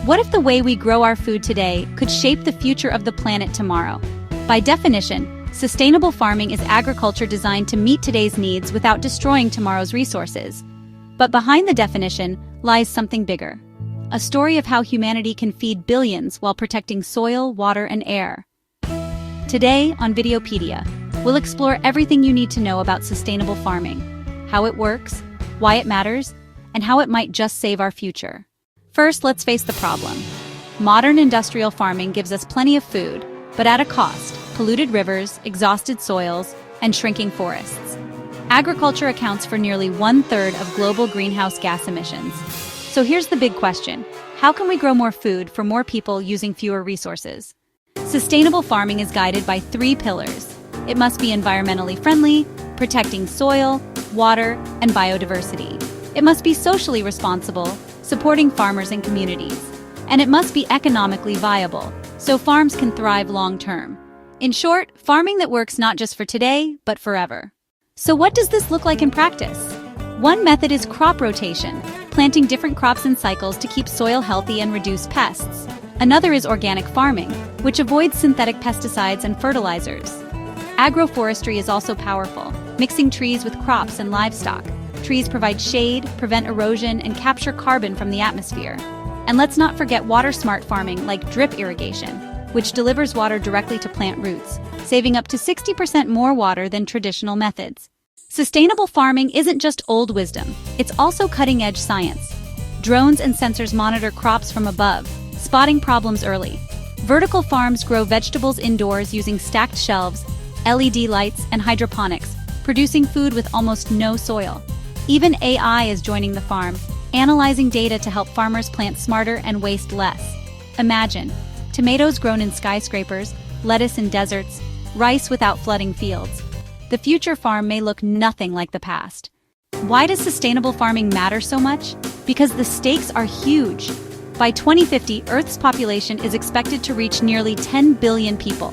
What if the way we grow our food today could shape the future of the planet tomorrow? By definition, sustainable farming is agriculture designed to meet today's needs without destroying tomorrow's resources. But behind the definition lies something bigger. A story of how humanity can feed billions while protecting soil, water, and air. Today on Videopedia, we'll explore everything you need to know about sustainable farming, how it works, why it matters, and how it might just save our future. First, let's face the problem. Modern industrial farming gives us plenty of food, but at a cost: polluted rivers, exhausted soils, and shrinking forests. Agriculture accounts for nearly 1/3 of global greenhouse gas emissions. So here's the big question: how can we grow more food for more people using fewer resources? Sustainable farming is guided by 3 pillars. It must be environmentally friendly, protecting soil, water, and biodiversity. It must be socially responsible, supporting farmers and communities. And it must be economically viable, so farms can thrive long-term. In short, farming that works not just for today, but forever. So what does this look like in practice? One method is crop rotation, planting different crops in cycles to keep soil healthy and reduce pests. Another is organic farming, which avoids synthetic pesticides and fertilizers. Agroforestry is also powerful, mixing trees with crops and livestock. Trees provide shade, prevent erosion, and capture carbon from the atmosphere. And let's not forget water-smart farming like drip irrigation, which delivers water directly to plant roots, saving up to 60% more water than traditional methods. Sustainable farming isn't just old wisdom, it's also cutting-edge science. Drones and sensors monitor crops from above, spotting problems early. Vertical farms grow vegetables indoors using stacked shelves, LED lights, and hydroponics, producing food with almost no soil. Even AI is joining the farm, analyzing data to help farmers plant smarter and waste less. Imagine tomatoes grown in skyscrapers, lettuce in deserts, rice without flooding fields. The future farm may look nothing like the past. Why does sustainable farming matter so much? Because the stakes are huge. By 2050, Earth's population is expected to reach nearly 10 billion people.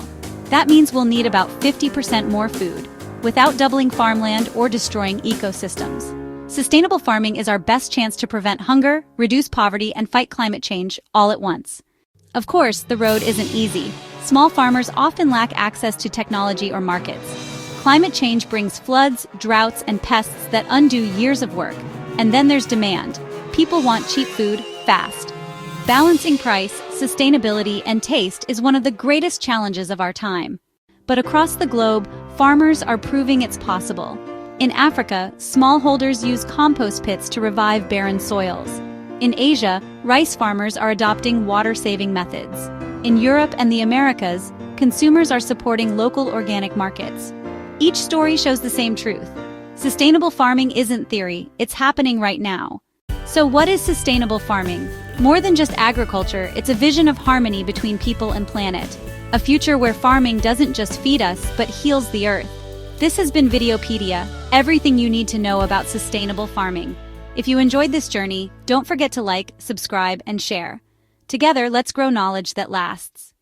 That means we'll need about 50% more food, without doubling farmland or destroying ecosystems. Sustainable farming is our best chance to prevent hunger, reduce poverty, and fight climate change all at once. Of course, the road isn't easy. Small farmers often lack access to technology or markets. Climate change brings floods, droughts, and pests that undo years of work. And then there's demand. People want cheap food, fast. Balancing price, sustainability, and taste is one of the greatest challenges of our time. But across the globe, farmers are proving it's possible. In Africa, smallholders use compost pits to revive barren soils. In Asia, rice farmers are adopting water-saving methods. In Europe and the Americas, consumers are supporting local organic markets. Each story shows the same truth. Sustainable farming isn't theory, it's happening right now. So what is sustainable farming? More than just agriculture, it's a vision of harmony between people and planet. A future where farming doesn't just feed us, but heals the earth. This has been Videopedia, everything you need to know about sustainable farming. If you enjoyed this journey, don't forget to like, subscribe, and share. Together, let's grow knowledge that lasts.